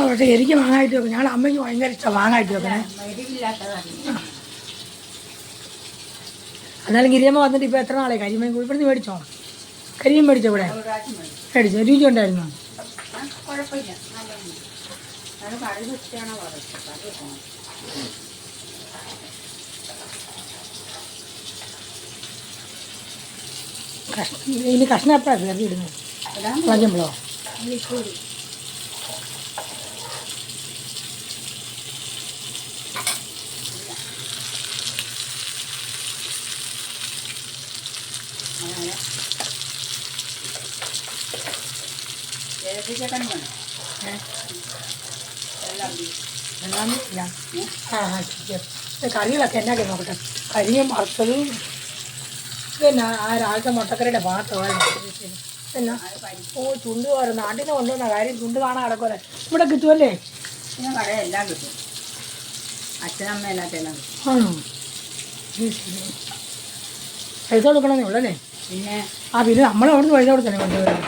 പക്ഷേ എനിക്ക് വാങ്ങായിട്ട് വെക്കും. ഞങ്ങളുടെ അമ്മയ്ക്ക് ഭയങ്കര ഇഷ്ടമാണ് വാങ്ങായിട്ട് വെക്കണേ. എന്നാലും ഗിരിയമ്മ വന്നിട്ട് ഇപ്പോൾ എത്ര നാളെ കരിമീൻ ഇവിടുന്ന് മേടിച്ചോ? കരിമീൻ മേടിച്ചോ? ഇവിടെ മേടിച്ചോ? രുചി ഉണ്ടായിരുന്നോ? ഇനി കഷ്ണം എപ്പോഴാണ് കറി ഇടുന്നത്? കളഞ്ഞുമ്പോഴോ? കറികളൊക്കെ എന്നാക്കി നോക്കട്ടെ. കരിയും വറുത്തതും പിന്നെ ആ രാവിലത്തെ മുട്ടക്കറിയുടെ പാത്രമാണ്. പിന്നെ ചുണ്ട് പോലെ നാട്ടിൽ നിന്ന് കൊണ്ടുവന്ന കാര്യം ചുണ്ട് കാണാൻ കിടക്കുമല്ലേ? ഇവിടെ കിട്ടുമല്ലേ? എല്ലാം കിട്ടും. അച്ഛനമ്മ എല്ലാത്തെല്ലാം ആണോ? പൈസ കൊടുക്കണമെന്നേ ഉള്ളല്ലേ? പിന്നെ പിന്നെ നമ്മൾ അവിടെ നിന്ന് പൈസ കൊടുത്തല്ലേ കൊണ്ടുവരുന്നത്.